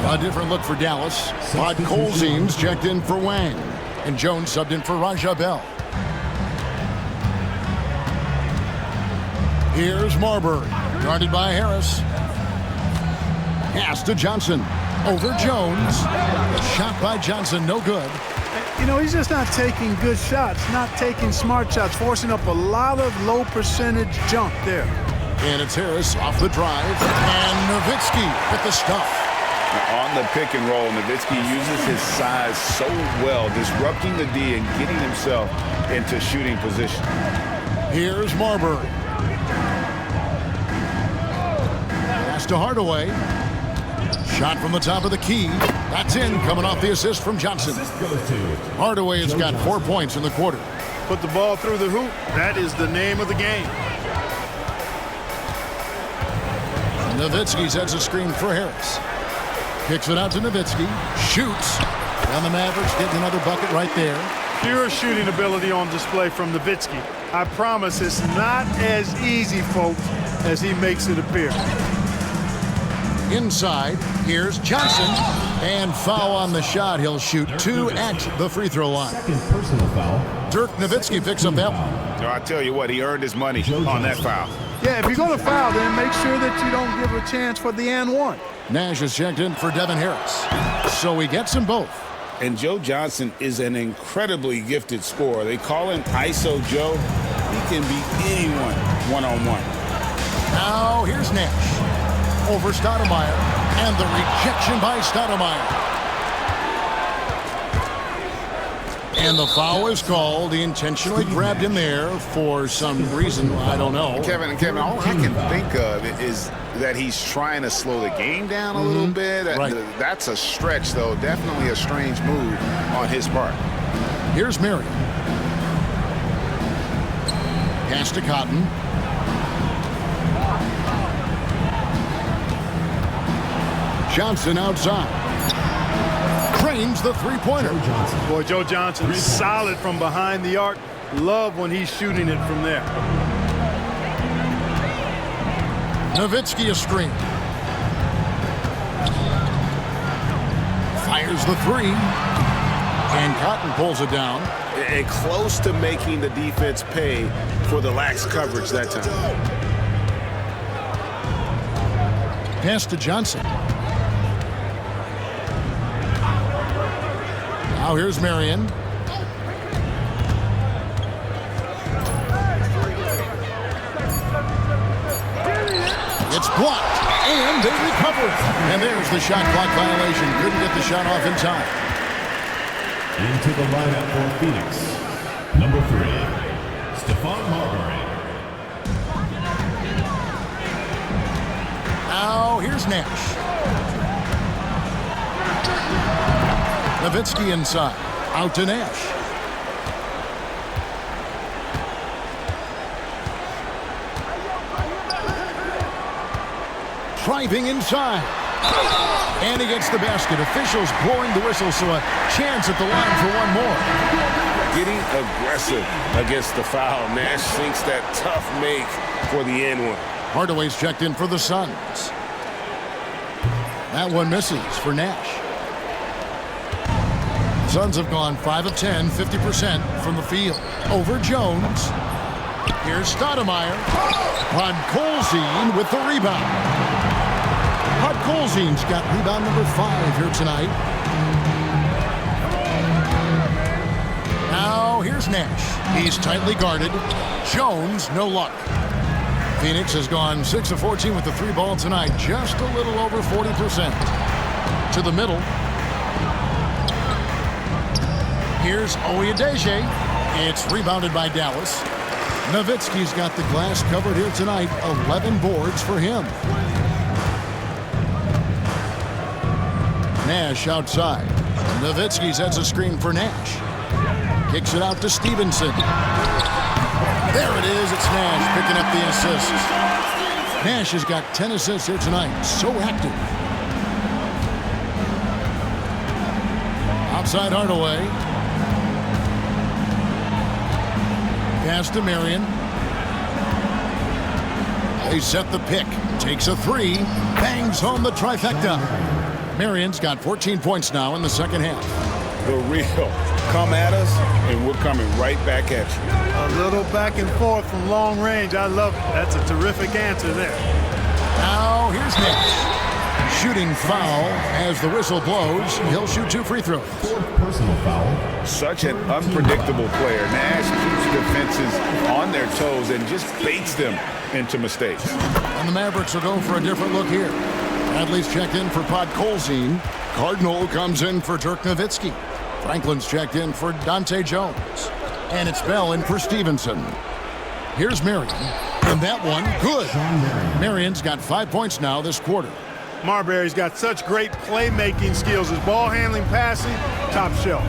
A different look for Dallas. Rod Colzeen's checked in for Wang. And Jones subbed in for Raja Bell. Here's Marbury. Guarded by Harris. Pass to Johnson. Over Jones. A shot by Johnson, no good. You know, he's just not taking good shots, not taking smart shots, forcing up a lot of low percentage junk there. And it's Harris off the drive. And Nowitzki with the stuff. On the pick and roll, Nowitzki uses his size so well, disrupting the D and getting himself into shooting position. Here's Marbury. Pass to Hardaway. Shot from the top of the key. That's in, coming off the assist from Johnson. Hardaway has got 4 points in the quarter. Put the ball through the hoop. That is the name of the game. Nowitzki sets a screen for Harris. Kicks it out to Nowitzki. Shoots. And the Mavericks getting another bucket right there. Pure shooting ability on display from Nowitzki. I promise it's not as easy, folks, as he makes it appear. Inside, here's Johnson. And foul on the shot. He'll shoot 2 at the free throw line. Second personal foul. Dirk Nowitzki picks up that one. No, I tell you what, he earned his money on that foul. Yeah, if you're going to foul, then make sure that you don't give a chance for the and one. Nash is checked in for Devin Harris. So he gets them both. And Joe Johnson is an incredibly gifted scorer. They call him ISO Joe. He can beat anyone one-on-one. Now here's Nash. Over Stoudemire. And the rejection by Stoudemire. And the foul is called. He intentionally grabbed him there for some reason. I don't know. Kevin, all I can think of is that he's trying to slow the game down a little bit. Right. That's a stretch, though. Definitely a strange move on his part. Here's Marion. Pass to Cotton. Johnson outside. Cranes the three-pointer. Boy, Joe Johnson solid from behind the arc. Love when he's shooting it from there. Nowitzki a screen. Fires the 3. And Cotton pulls it down. And close to making the defense pay for the lax coverage that time. Pass to Johnson. Now here's Marion. It's blocked, and they recover it. And there's the shot clock violation. Couldn't get the shot off in time. Into the lineup for Phoenix, number 3, Stephon Marbury. Now here's Nash. Nowitzki inside. Out to Nash. Driving inside. And he gets the basket. Officials blowing the whistle, so a chance at the line for one more. Getting aggressive against the foul. Nash sinks that tough make for the end one. Hardaway's checked in for the Suns. That one misses for Nash. Suns have gone 5 of 10, 50% from the field. Over Jones. Here's Stoudemire. Podkolzin with the rebound. Podkolzin's got rebound number 5 here tonight. Now Here's Nash. He's tightly guarded. Jones, no luck. Phoenix has gone 6 of 14 with the 3 ball tonight. Just a little over 40%. To the middle. Here's Oyedeji. It's rebounded by Dallas. Nowitzki's got the glass covered here tonight. 11 boards for him. Nash outside. Nowitzki sets a screen for Nash. Kicks it out to Stevenson. There it is. It's Nash picking up the assist. Nash has got 10 assists here tonight. So active. Outside Hardaway. Pass to Marion. They set the pick. Takes a 3. Bangs home the trifecta. Marion's got 14 points now in the second half. The real. Come at us, and we're coming right back at you. A little back and forth from long range. I love it. That's a terrific answer there. Now here's Nash. Shooting foul as the whistle blows. He'll shoot 2 free throws. 4th personal foul. Such an unpredictable player. Nash keeps defenses on their toes and just baits them into mistakes. And the Mavericks will go for a different look here. Bradley's checked in for Podkolzin. Cardinal comes in for Dirk Nowitzki. Franklin's checked in for Dante Jones. And it's Bell in for Stevenson. Here's Marion. And that one, good. Marion's got 5 points now this quarter. Marbury's got such great playmaking skills. His ball handling, passing, top shelf.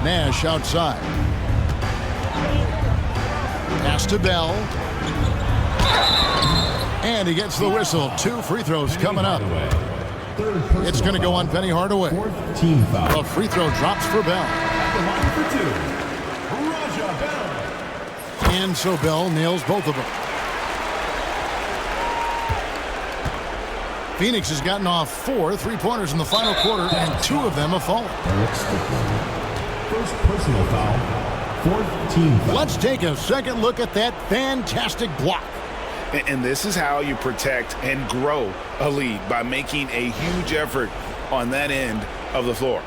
Nash outside. Pass to Bell. And he gets the whistle. 2 free throws coming up. It's going to go on Penny Hardaway. 4th team foul. The free throw drops for Bell. The line for 2. Raja Bell. And so Bell nails both of them. Phoenix has gotten off 4 3-pointers in the final quarter, and 2 of them have fallen. 1st personal foul. 4th team foul. Let's take a second look at that fantastic block. And this is how you protect and grow a lead, by making a huge effort on that end of the floor.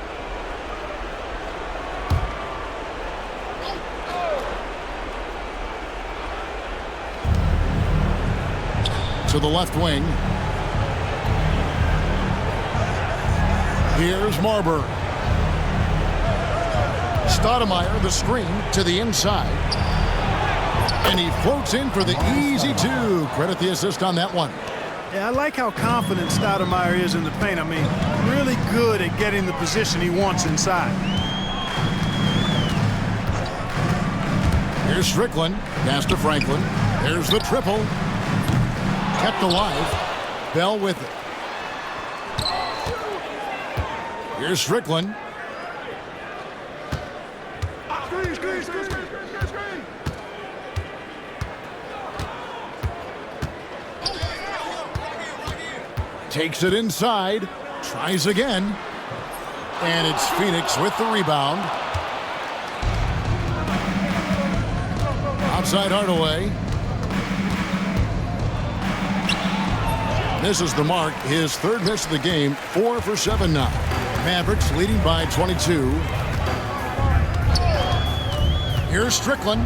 To the left wing. Here's Marbury. Stoudemire, the screen to the inside. And he floats in for the easy 2. Credit the assist on that one. Yeah, I like how confident Stoudemire is in the paint. I mean, really good at getting the position he wants inside. Here's Strickland. Pass to Franklin. There's the triple. Kept alive. Bell with it. Here's Strickland. Takes it inside. Tries again. And it's Phoenix with the rebound. Outside Hardaway. This is the mark. His 3rd miss of the game. 4 for 7 now. Mavericks leading by 22. Here's Strickland.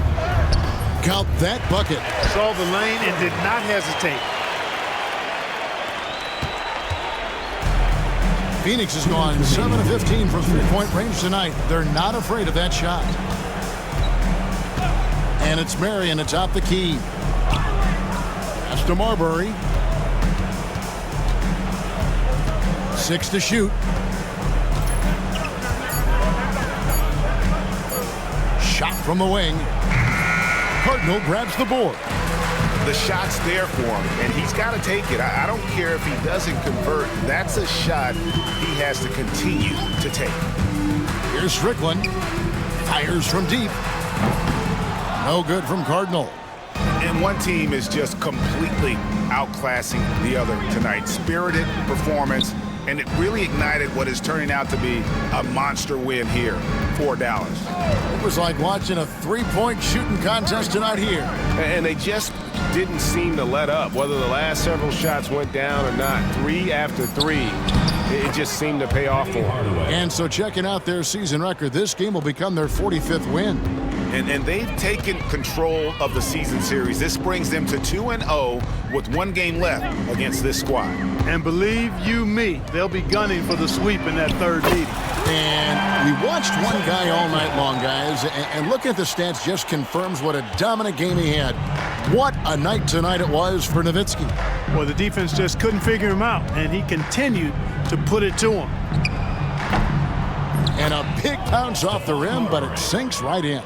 Count that bucket. Saw the lane and did not hesitate. Phoenix has gone 7 of 15 from 3-point range tonight. They're not afraid of that shot. And it's Marion atop the key. Pass to Marbury. 6 to shoot. Shot from the wing. Cardinal grabs the board. The shot's there for him, and he's got to take it. I don't care if he doesn't convert. That's a shot he has to continue to take. Here's Strickland. Fires from deep. No good from Cardinal. And one team is just completely outclassing the other tonight. Spirited performance, and it really ignited what is turning out to be a monster win here for Dallas. It was like watching a 3-point shooting contest tonight here. And they just didn't seem to let up, whether the last several shots went down or not. 3 after 3. it just seemed to pay off for them. And so checking out their season record, this game will become their 45th win. And they've taken control of the season series. This brings them to 2-0 with 1 game left against this squad. And believe you me, they'll be gunning for the sweep in that third meeting. And we watched one guy all night long, guys, and looking at the stats just confirms what a dominant game he had. What a night tonight it was for Nowitzki. Well, the defense just couldn't figure him out, and he continued to put it to him. And a big bounce off the rim, but it sinks right in.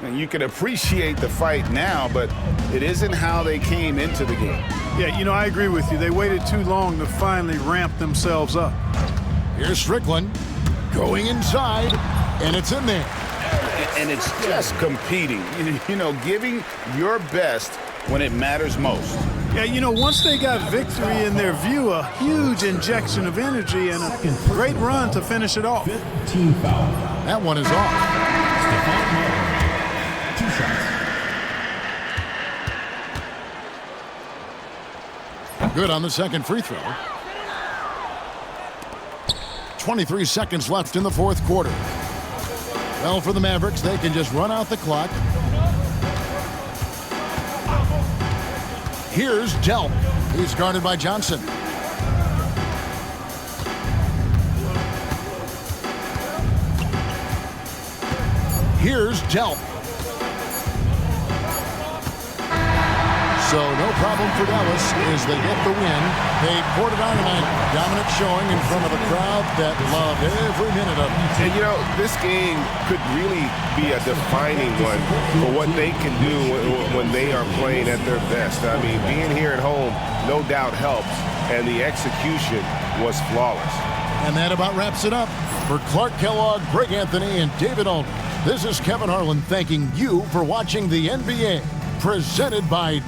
And you can appreciate the fight now, but it isn't how they came into the game. Yeah, you know, I agree with you. They waited too long to finally ramp themselves up. Here's Strickland going inside, and it's in there. And it's just competing, you know, giving your best when it matters most. Yeah, you know, once they got victory in their view, a huge injection of energy and a great run to finish it off. Team foul. That one is off. Stephon Marbury. 2 shots. Good on the second free throw. 23 seconds left in the fourth quarter. Well, for the Mavericks, they can just run out the clock. Here's Delp. He's guarded by Johnson. Here's Delp. So no problem for Dallas as they get the win. They poured it on tonight. Dominant showing in front of a crowd that loved every minute of it. And, you know, this game could really be a defining one for what they can do when they are playing at their best. I mean, being here at home no doubt helps, and the execution was flawless. And that about wraps it up. For Clark Kellogg, Greg Anthony, and David Alden, this is Kevin Harlan thanking you for watching the NBA, presented by